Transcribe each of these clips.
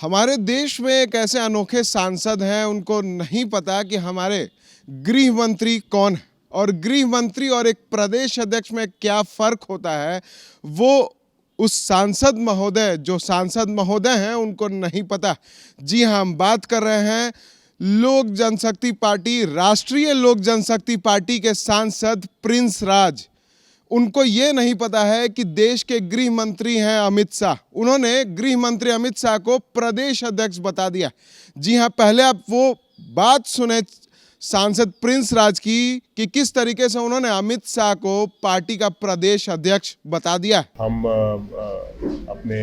हमारे देश में एक ऐसे अनोखे सांसद हैं, उनको नहीं पता कि हमारे गृह मंत्री कौन है और गृह मंत्री और एक प्रदेश अध्यक्ष में क्या फर्क होता है, वो उस सांसद महोदय हैं, उनको नहीं पता। जी हाँ, हम बात कर रहे हैं लोक जनशक्ति पार्टी, राष्ट्रीय लोक जनशक्ति पार्टी के सांसद प्रिंस राज। उनको ये नहीं पता है कि देश के गृह मंत्री हैं अमित शाह। उन्होंने गृह मंत्री अमित शाह को प्रदेश अध्यक्ष बता दिया। जी हाँ, पहले आप वो बात सुने सांसद प्रिंस राज की कि किस तरीके से उन्होंने अमित शाह को पार्टी का प्रदेश अध्यक्ष बता दिया। हम अपने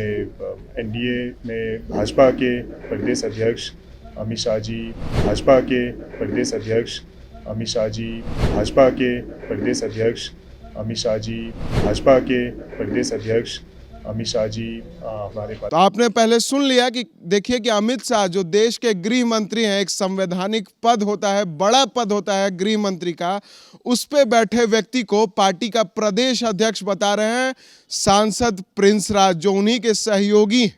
एनडीए में भाजपा के प्रदेश अध्यक्ष अमित शाह जी, भाजपा के प्रदेश अध्यक्ष अमित शाह जी, भाजपा के प्रदेश अध्यक्ष अमित शाह जी, भाजपा के प्रदेश अध्यक्ष अमित शाह जी हमारे पास। तो आपने पहले सुन लिया कि देखिए कि अमित शाह जो देश के गृह मंत्री हैं, एक संवैधानिक पद होता है, बड़ा पद होता है गृह मंत्री का, उस पे बैठे व्यक्ति को पार्टी का प्रदेश अध्यक्ष बता रहे हैं सांसद प्रिंस राज, जो उन्हीं के सहयोगी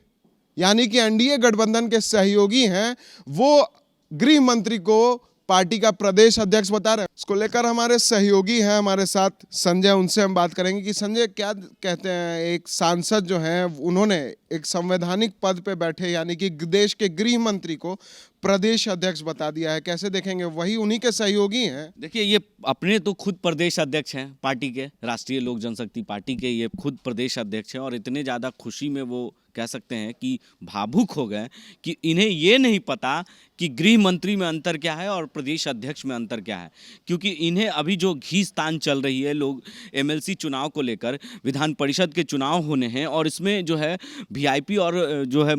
यानी कि एनडीए गठबंधन के सहयोगी हैं, वो गृह मंत्री को पार्टी का प्रदेश अध्यक्ष बता रहे हैं। इसको लेकर हमारे सहयोगी हैं हमारे साथ संजय, उनसे हम बात करेंगे कि संजय क्या कहते हैं। एक सांसद जो हैं, उन्होंने एक संवैधानिक पद पे बैठे यानी कि देश के गृह मंत्री को प्रदेश अध्यक्ष बता दिया है, कैसे देखेंगे? वही उन्हीं के सहयोगी हैं। देखिए, ये अपने तो खुद प्रदेश अध्यक्ष हैं पार्टी के, राष्ट्रीय लोक जनशक्ति पार्टी के ये खुद प्रदेश अध्यक्ष हैं और इतने ज़्यादा खुशी में वो कह सकते हैं कि भावुक हो गए कि इन्हें ये नहीं पता कि गृह मंत्री में अंतर क्या है और प्रदेश अध्यक्ष में अंतर क्या है। क्योंकि इन्हें अभी जो घींचतान चल रही है, लोग एमएलसी चुनाव को लेकर, विधान परिषद के चुनाव होने हैं और इसमें जो है वीआईपी और जो है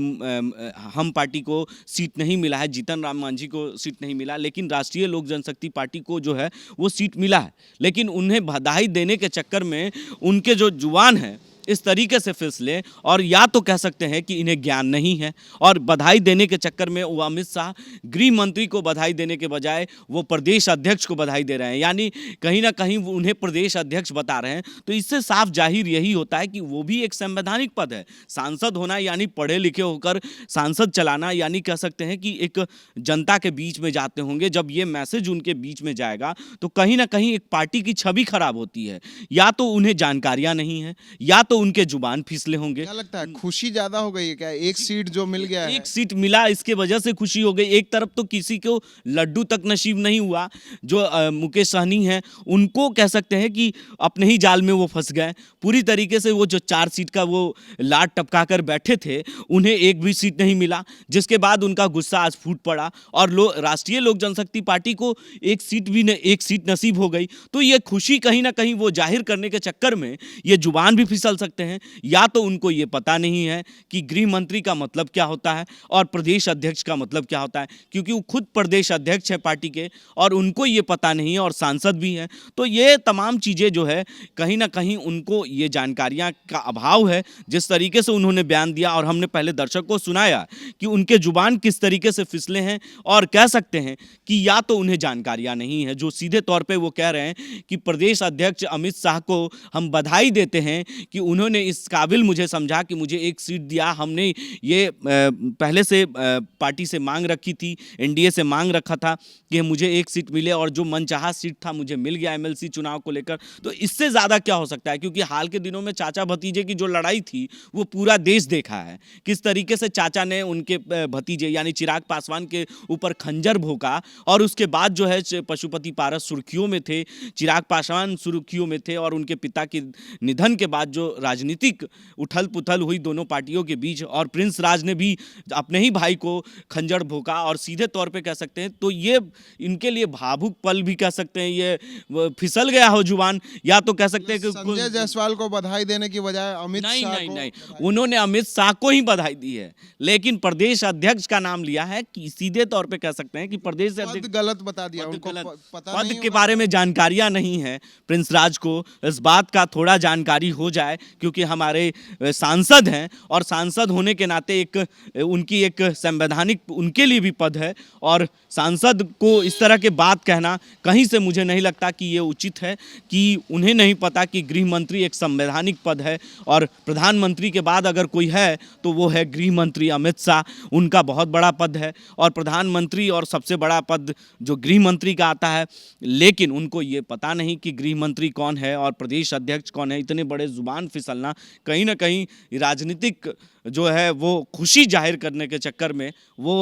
हम पार्टी को सीट नहीं मिला है, जीतन राम मांझी को सीट नहीं मिला, लेकिन राष्ट्रीय लोक जनशक्ति पार्टी को जो है वो सीट मिला है। लेकिन उन्हें बधाई देने के चक्कर में उनके जो जुबान है इस तरीके से फिसले, और या तो कह सकते हैं कि इन्हें ज्ञान नहीं है और बधाई देने के चक्कर में वो अमित शाह गृह मंत्री को बधाई देने के बजाय वो प्रदेश अध्यक्ष को बधाई दे रहे हैं, यानी कहीं ना कहीं उन्हें प्रदेश अध्यक्ष बता रहे हैं। तो इससे साफ जाहिर यही होता है कि वो भी एक संवैधानिक पद है। सांसद होना यानी पढ़े लिखे होकर सांसद चलाना, यानी कह सकते हैं कि एक जनता के बीच में जाते होंगे। जब ये मैसेज उनके बीच में जाएगा तो कहीं ना कहीं एक पार्टी की छवि खराब होती है। या तो उन्हें जानकारियां नहीं है, या तो उनके जुबान फिसले होंगे। क्या लगता है, खुशी ज्यादा हो गई है क्या? एक सीट जो मिल गया है, एक सीट मिला, इसके वजह से खुशी हो गई। एक तरफ तो किसी को लड्डू तक नसीब नहीं हुआ, जो मुकेश सहनी हैं उनको कह सकते हैं कि अपने ही जाल में वो फंस गए पूरी तरीके से। वो जो 4 सीट का वो लाट टपका कर बैठे थे, उन्हें एक भी सीट नहीं मिला, जिसके बाद उनका गुस्सा आज फूट पड़ा और राष्ट्रीय लोक जनशक्ति पार्टी को एक सीट नसीब हो गई। तो ये खुशी कहीं ना कहीं वो जाहिर करने के चक्कर में ये जुबान भी फिसल सकते हैं। या तो उनको ये पता नहीं है कि गृह मंत्री का मतलब क्या होता है और प्रदेश अध्यक्ष का मतलब क्या होता है, क्योंकि वो खुद प्रदेश अध्यक्ष है पार्टी के और उनको ये पता नहीं है और सांसद भी हैं। तो ये तमाम चीज़ें जो है कहीं ना कहीं उनको ये जानकारियां का अभाव है। जिस तरीके से उन्होंने बयान दिया और हमने पहले दर्शक को सुनाया कि उनके जुबान किस तरीके से फिसले हैं, और कह सकते हैं कि या तो उन्हें जानकारियां नहीं है, जो सीधे तौर पर वो कह रहे हैं कि प्रदेश अध्यक्ष अमित शाह को हम बधाई देते हैं कि उन्होंने इस काबिल मुझे समझा कि मुझे एक सीट दिया। हमने ये पहले से पार्टी से मांग रखी थी, एनडीए से मांग रखा था कि मुझे एक सीट मिले और जो मनचाहा सीट था मुझे मिल गया एमएलसी चुनाव को लेकर। तो इससे ज़्यादा क्या हो सकता है, क्योंकि हाल के दिनों में चाचा भतीजे की जो लड़ाई थी वो पूरा देश देखा है, किस तरीके से चाचा ने उनके भतीजे यानी चिराग पासवान के ऊपर खंजर भोंका और उसके बाद जो है पशुपति पारस सुर्खियों में थे, चिराग पासवान सुर्खियों में थे, और उनके पिता के निधन के बाद जो राजनीतिक उथल पुथल हुई दोनों पार्टियों के बीच, और प्रिंस राज ने भी अपने ही भाई को खंजर भोंका और सीधे तौर पे कह सकते हैं तो ये इनके लिए भावुक पल भी कह सकते हैं, ये फिसल गया हो जुबान। या तो कह सकते हैं कि संजय जायसवाल को बधाई देने की बजाय अमित शाह को नहीं, उन्होंने अमित शाह को ही बधाई दी है, लेकिन प्रदेश अध्यक्ष का नाम लिया है कि सीधे तौर पे कह सकते हैं कि प्रदेश अध्यक्ष गलत बता दिया, उनको पता पद के बारे में जानकारियां नहीं है। प्रिंस राज को इस बात का थोड़ा जानकारी हो जाए क्योंकि हमारे सांसद हैं और सांसद होने के नाते एक उनकी एक संवैधानिक उनके लिए भी पद है और सांसद को इस तरह के बात कहना कहीं से मुझे नहीं लगता कि ये उचित है कि उन्हें नहीं पता कि गृह मंत्री एक संवैधानिक पद है और प्रधानमंत्री के बाद अगर कोई है तो वो है गृह मंत्री अमित शाह। उनका बहुत बड़ा पद है और प्रधानमंत्री और सबसे बड़ा पद जो गृह मंत्री का आता है, लेकिन उनको ये पता नहीं कि गृह मंत्री कौन है और प्रदेश अध्यक्ष कौन है। इतने बड़े जुबान फिसलना कहीं ना कहीं राजनीतिक जो है वो खुशी जाहिर करने के चक्कर में वो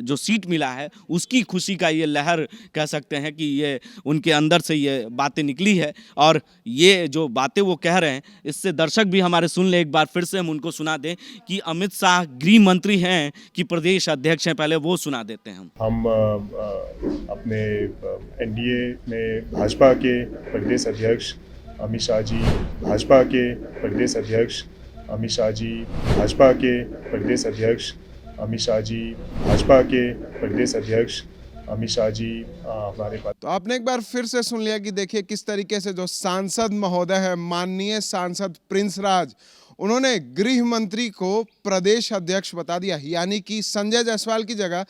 जो सीट मिला है उसकी खुशी का ये लहर कह सकते हैं कि ये उनके अंदर से ये बातें निकली है और ये जो बातें वो कह रहे हैं इससे दर्शक भी हमारे सुन ले। एक बार फिर से हम उनको सुना दें कि अमित शाह गृह मंत्री हैं कि प्रदेश अध्यक्ष हैं, पहले वो सुना देते हैं हम अपने एनडीए में भाजपा के प्रदेश अध्यक्ष अमित शाह जी, भाजपा के प्रदेश अध्यक्ष अमित शाह जी, भाजपा के प्रदेश अध्यक्ष अमित शाह जी, भाजपा के प्रदेश अध्यक्ष अमित शाह जी हमारे पास। तो आपने एक बार फिर से सुन लिया कि देखिए किस तरीके से जो सांसद महोदय है, माननीय सांसद प्रिंस राज, उन्होंने गृह मंत्री को प्रदेश अध्यक्ष बता दिया, यानी कि संजय जायसवाल की जगह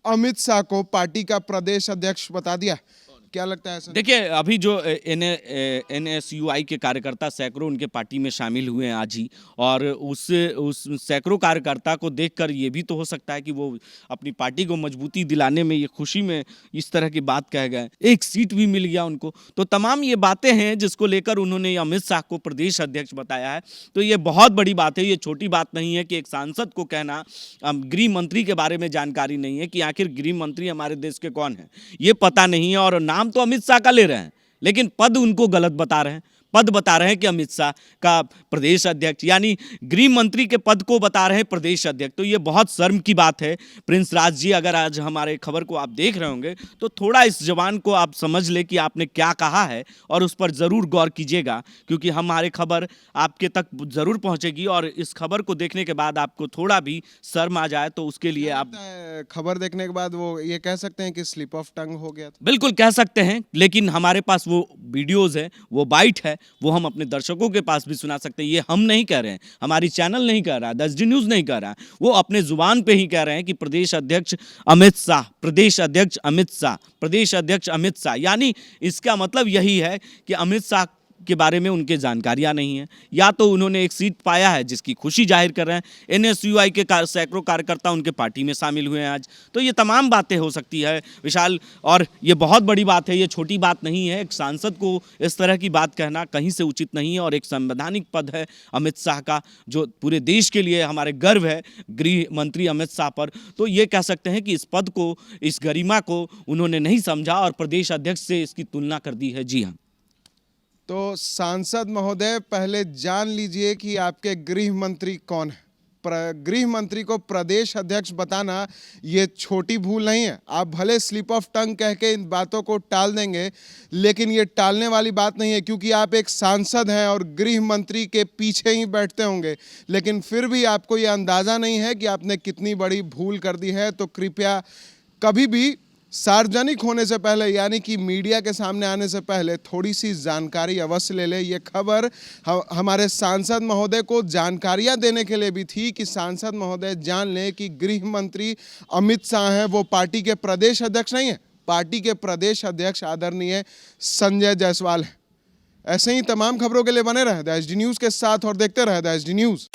अमित शाह को पार्टी का प्रदेश अध्यक्ष बता दिया। क्या लगता है सर? देखिए अभी जो NSUI के कार्यकर्ता सैकड़ों उनके पार्टी में शामिल हुए हैं आज ही, और उस सैकड़ों कार्यकर्ता को देखकर ये भी तो हो सकता है कि वो अपनी पार्टी को मजबूती दिलाने में ये खुशी में इस तरह की बात कह गए। एक सीट भी मिल गया उनको, तो तमाम ये बातें हैं जिसको लेकर उन्होंने अमित शाह को प्रदेश अध्यक्ष बताया है। तो ये बहुत बड़ी बात है, ये छोटी बात नहीं है कि एक सांसद को कहना गृह मंत्री के बारे में जानकारी नहीं है कि आखिर गृह मंत्री हमारे देश के कौन है, ये पता नहीं है। और नाम तो अमित शाह का ले रहे हैं लेकिन पद उनको गलत बता रहे हैं। पद बता रहे हैं कि अमित शाह का प्रदेश अध्यक्ष, यानी गृह मंत्री के पद को बता रहे हैं प्रदेश अध्यक्ष। तो ये बहुत शर्म की बात है। प्रिंस राज जी, अगर आज हमारे खबर को आप देख रहे होंगे तो थोड़ा इस जवान को आप समझ ले कि आपने क्या कहा है और उस पर ज़रूर गौर कीजिएगा, क्योंकि हमारे खबर आपके तक ज़रूर पहुंचेगी और इस खबर को देखने के बाद आपको थोड़ा भी शर्म आ जाए तो उसके लिए आप खबर देखने के बाद वो ये कह सकते हैं कि स्लिप ऑफ टंग हो गया था। बिल्कुल कह सकते हैं, लेकिन हमारे पास वो वीडियोज़ है, वो बाइट है, वो हम अपने दर्शकों के पास भी सुना सकते हैं। ये हम नहीं कह रहे हैं, हमारी चैनल नहीं कह रहा है, द न्यूज़ नहीं कह रहा है, वो अपने जुबान पे ही कह रहे हैं कि प्रदेश अध्यक्ष अमित शाह, प्रदेश अध्यक्ष अमित शाह, प्रदेश अध्यक्ष अमित शाह। यानी इसका मतलब यही है कि अमित शाह के बारे में उनके जानकारियां नहीं है, या तो उन्होंने एक सीट पाया है जिसकी खुशी जाहिर कर रहे हैं। NSUI के सैकड़ों कार्यकर्ता उनके पार्टी में शामिल हुए हैं आज। तो ये तमाम बातें हो सकती है विशाल, और ये बहुत बड़ी बात है, ये छोटी बात नहीं है। एक सांसद को इस तरह की बात कहना कहीं से उचित नहीं है और एक संवैधानिक पद है अमित शाह का, जो पूरे देश के लिए हमारे गर्व है गृह मंत्री अमित शाह पर। तो ये कह सकते हैं कि इस पद को, इस गरिमा को उन्होंने नहीं समझा और प्रदेश अध्यक्ष से इसकी तुलना कर दी है। जी हाँ, तो सांसद महोदय, पहले जान लीजिए कि आपके गृह मंत्री कौन है। गृह मंत्री को प्रदेश अध्यक्ष बताना ये छोटी भूल नहीं है। आप भले स्लिप ऑफ टंग कह के इन बातों को टाल देंगे, लेकिन ये टालने वाली बात नहीं है, क्योंकि आप एक सांसद हैं और गृह मंत्री के पीछे ही बैठते होंगे, लेकिन फिर भी आपको ये अंदाज़ा नहीं है कि आपने कितनी बड़ी भूल कर दी है। तो कृपया कभी भी सार्वजनिक होने से पहले, यानी कि मीडिया के सामने आने से पहले, थोड़ी सी जानकारी अवश्य ले ले। ये खबर हमारे सांसद महोदय को जानकारियां देने के लिए भी थी कि सांसद महोदय जान लें कि गृह मंत्री अमित शाह हैं, वो पार्टी के प्रदेश अध्यक्ष नहीं है। पार्टी के प्रदेश अध्यक्ष आदरणीय संजय जायसवाल हैं। ऐसे ही तमाम खबरों के लिए बने रहे द HD न्यूज़ के साथ और देखते रहे द HD न्यूज़।